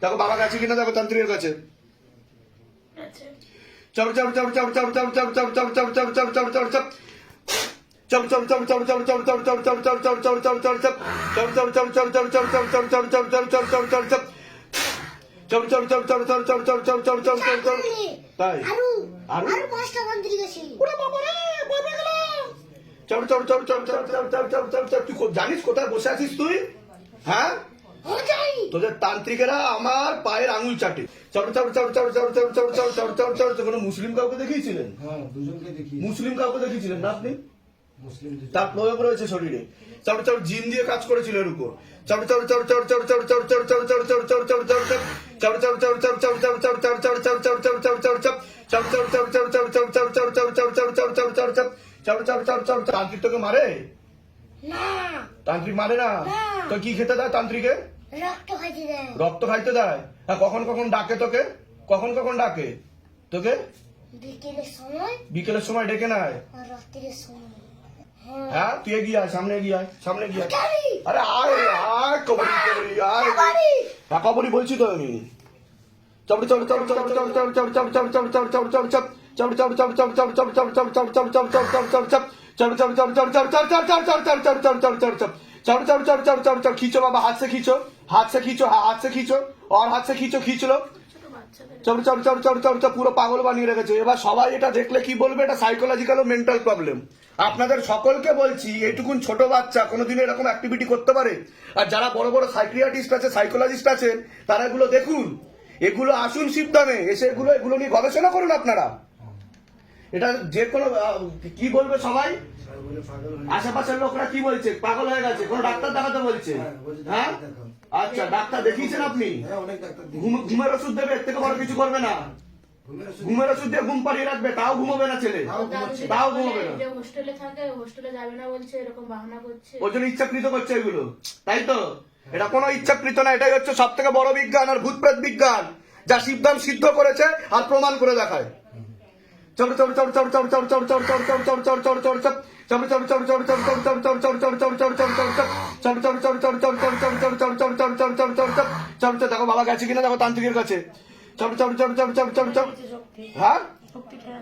দেখো বাবা কাছে কিনা দেখো তান্ত্রিকের কাছে আছে তাই আরু আরু? আরু 5টা তান্ত্রিক আছে। তুই জানিস কোথায় বসে আছিস তুই? হ্যাঁ, ওটাই তোদের তান্ত্রিকেরা আমার পায়ের আঙুল চাটে। কোনো মুসলিম কাউকে দেখিয়েছিলেন? হ্যাঁ, দুজনকে দেখি মুসলিম কাউকে দেখিয়েছিলেন না আপনি? মুসলিম দুজন। তার প্রয়োগ রয়েছে শরীরে। জিন দিয়ে কাজ করেছিল এর উপর। তান্ত্রিক তোকে মারে? না তান্ত্রিক মারে না? না। তো কি খেতে দেয় তান্ত্রিকে? রক্ত খাইতে দেয়। রক্ত খাইতে দেয়। হ্যাঁ, কখন কখন ডাকে তোকে? কখন কখন ডাকে তোকে? বিকেলের সময় বিকেলের সময় ডেকে নেয়। আর রাত্রির সময়। হ্যাঁ হ্যাঁ, তুই এগিয়ে আয়, সামনে এগিয়ে আয়, সামনে এগিয়ে আয়। ওটাই। আরে আয় আয়, কবরী কবরী আয়। কবরী। হ্যাঁ, কবরী বলছি তো আমি। खींचो बाबा, हाथ से खींचो, हाथ से खींचो, हाथ से खींचो और हाथ से खींचो, खींच लो। ছোট বাচ্চাদের পুরো পাগল বানিয়ে রেখেছে। এবার সবাই এটা দেখলে কি বলবে? এটা সাইকোলজিক্যাল ও মেন্টাল প্রবলেম। আপনাদের সকলকে বলছি, এইটুকুন ছোট বাচ্চা কোনোদিন এরকম অ্যাক্টিভিটি করতে পারে? আর যারা বড় বড় সাইকিয়াট্রিস্ট আছে, সাইকোলজিস্ট আছেন, তারা এগুলো দেখুন, এগুলো আসুন শিবধামে এসে এগুলো নিয়ে গবেষণা করুন আপনারা। এটা যে কোনো কি বলবে সবাই? সবাই বলে পাগল হয়ে আশেপাশের লোকরা কি বলছে? পাগল হয়ে গেছে, কোন ডাক্তার দেখাতে বলছে? হ্যাঁ, বলছে ডাক্তার হ্যাঁ, দেখাও। আচ্ছা, ডাক্তার দেখিয়েছেন আপনি? হ্যাঁ, অনেক ডাক্তার দেখি। ঘুমের ওষুধ দেবে, এর থেকে বড় কিছু করবে না। ঘুমের ওষুধ- ঘুমের ওষুধ দিয়ে ঘুম পাড়িয়ে রাখবে, তাও ঘুমাবে না ছেলে, তাও ঘুমাচ্ছে। তাও ঘুমাবে না। যে হোস্টেলে থাকে, হোস্টেলে যাবে না বলছে, এরকম বাহানা করছে। ওই জন্য ইচ্ছাকৃত করছে এগুলো, তাই তো? এটা কোনো ইচ্ছাকৃত না, এটাই হচ্ছে সব থেকে বড় বিজ্ঞান আর ভূতপ্রেত বিজ্ঞান, যা শিবধাম সিদ্ধ করেছে আর প্রমাণ করে দেখায়। চল চল চল চল চল চল চল চল চল চল চল চল চল চল চল চল দেখো বাবা গেছে কিনা দেখো তান্ত্রিকের কাছে। হ্যাঁ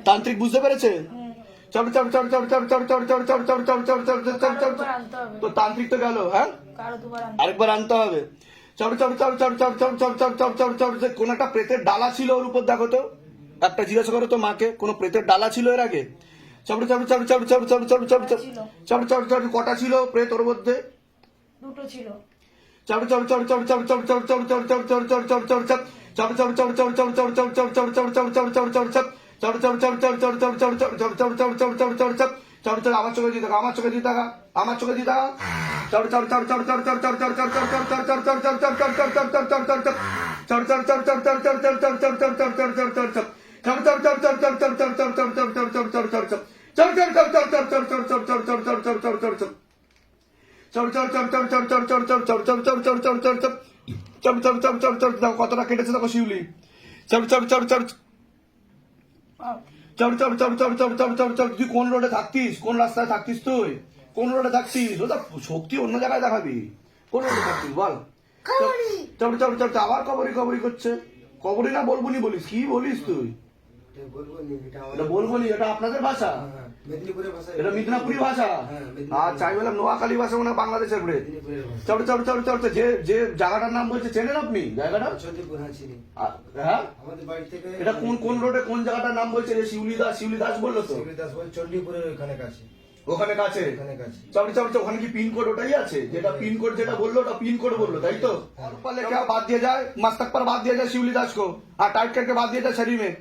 তান্ত্রিক বুঝতে পেরেছে। তো তান্ত্রিক তো গেল। হ্যাঁ আরেকবার আনতে হবে। কোন একটা প্রেতের ডালা ছিল ওর উপর, দেখো তো একটা জিজ্ঞাসা করো তো মাকে, কোন প্রেতের ডালা ছিল এর আগে? কটা ছিল প্রেত ওর মধ্যে? দুটো ছিল। আমার চোখে দিয়ে দেখা, আমার চোখে দিয়ে দেখা, আমার চোখে দিয়ে দেখা। কতটা কেটেছে দেখো শিউলি। তুই কোন রোডে থাকতিস, কোন রাস্তায় থাকতিস, তুই কোন রোডে থাকতিস? ওটা শক্তি অন্য জায়গায় দেখাবি। কোন রোডে থাকতিস বল? আবার কবরি কবরি করছে। কবরি না বলবনি বলিস, কি বলিস তুই? এটা বলবো নি, এটা এটা বলবো নি, এটা আপনাদের ভাষা, হ্যাঁ, মেদিনীপুরের ভাষা। এটা মিদনাপুরি ভাষা। হ্যাঁ, মেদিনীপুর। আর চাই বললাম নোয়াখালী ভাষা মনে হয় বাংলাদেশের ব্রেড। মেদিনীপুরের ভাষা। যে যে জায়গাটার নাম বলছে চেনেন আপনি জায়গাটা? চন্দ্রপুর, হ্যাঁ চিনি। হ্যাঁ আমাদের বাড়ি থেকে এটা কোন কোন রোডে কোন জায়গাটার নাম বলছে? যে শিউলি দাস বললো তো, শিবদাস বল চন্ডীপুরের ওখানে কাছে। ওখানে কাছে। ওখানে কাছে। ওখানে কি পিনকোড ওটাই আছে? যেটা পিনকোড যেটা বললো ওটা পিনকোড বললো, তাই তো? পারলে क्या बात दिया जाए, मस्तक पर बात दिया जाए शिवली दास को, और टाइट करके बात दिया जाए शरीर में।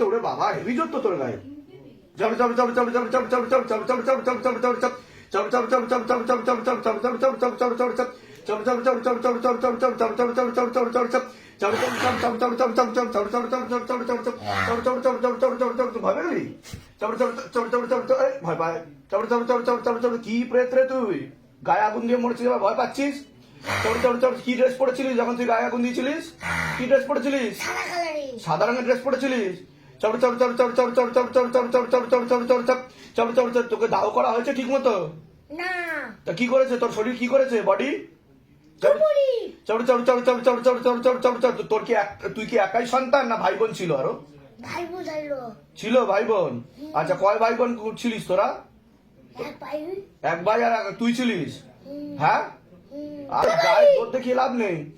ওরে বাবা হেভি জোর তো তোর গায়ে। কি প্রেত রে তুই? গায়ে আগুন দিয়ে মরেছিস, ভয় পাচ্ছিস? কি ড্রেস পরেছিলিস যখন তুই গায়ে আগুন দিয়েছিলিস? কি ড্রেস পরেছিলিস? সাদা কালারের। সাদা রঙের ড্রেস পরেছিলিস। তোকে দাও করা হয়েছে ঠিক মতো? না তা কি করেছে তোর শরীর, কি করেছে বডি? কুপুরি। তোর কি তুই কি একাই সন্তান না ভাই বোন ছিল আরো? ভাই বুঝাইলো। ছিল ভাই বোন? আচ্ছা কয় ভাই বোন ছিলিস তোরা? এক ভাই। এক ভাই আর তুই ছিলিস? হ্যাঁ আর গায়ে জোর দেখিয়ে লাভ নেই।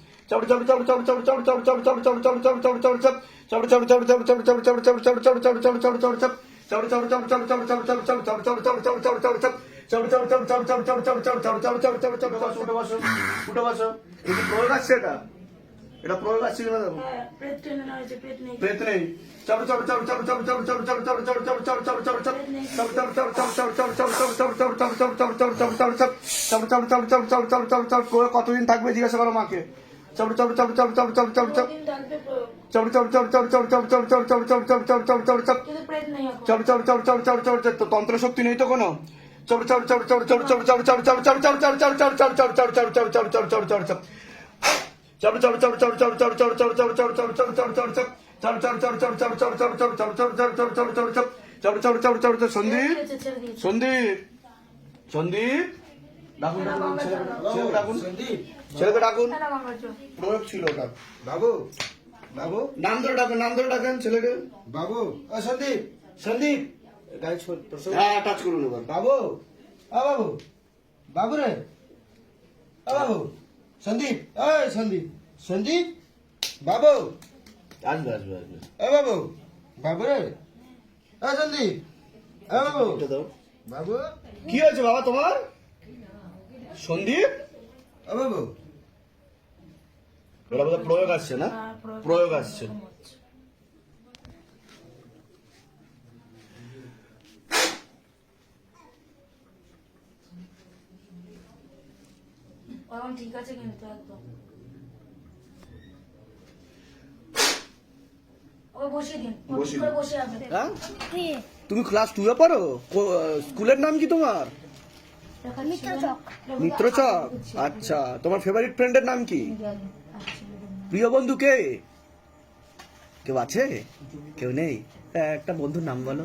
প্রয়োগ আসছে, এটা প্রয়োগ আসছে কিনা দেখো। হ্যাঁ, প্রেত টেনে নেওয়া হয়েছে, প্রেত নেই। প্রেত নেই। কতদিন থাকবে জিজ্ঞাসা করো মাকে। কতদিন থাকবে প্রয়োগ? কিন্তু প্রেত নেই এখন। তন্ত্র শক্তি নেই তো কোনো। সন্দীপ সন্দীপ সন্দীপ ডাকুন ডাকুন ছেলেকে ডাকুন, সন্দীপ, ছেলেকে ডাকুন। না, বাবা, চল। প্রয়োগ ছিল ওটা। বাবু, বাবু, নাম ধরে ডাকেন, নাম ধরে ডাকেন ছেলেকে। বাবু, ও সন্দীপ, সন্দীপ, গায়ে ছোট তোর সঙ্গে- হ্যাঁ টাচ করুন এবার। বাবু, ও বাবু, বাবু রে, ও বাবু, সন্দীপ, ওই সন্দীপ, সন্দীপ, বাবু, আসবে আসবে আসবে। ও বাবু, বাবু রে, ও সন্দীপ, ও বাবু, এটা দাও। বাবু, কি হয়েছে বাবা তোমার? সন্দীপ ও বাবু, ওরা বোধহয় প্রয়োগ আসছে না, হ্যাঁ, প্রয়োগ আসছে। আমার এখন ঠিক আছে কিন্তু একদম ও বসিয়ে দিন বসিয়ে করে দিন। বসে যাবে হ্যাঁ কি তুমি ক্লাস 2 এ পড়ো স্কুলের নাম কি তোমার মিত্রচক মিত্রচক আচ্ছা তোমার ফেভারিট ফ্রেন্ডের নাম কি প্রিয় বন্ধু কে কেউ আছে কেউ নেই একটা বন্ধুর নাম বলো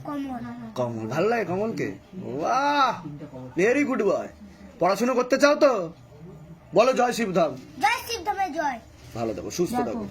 কমল কমল ভালো লাগে কমলকে বাহ ভেরি গুড বয় পড়াশোনা করতে চাও তো বলো জয় শিবধাম জয় শিবধামে জয় ভালো থাকো সুস্থ থাকো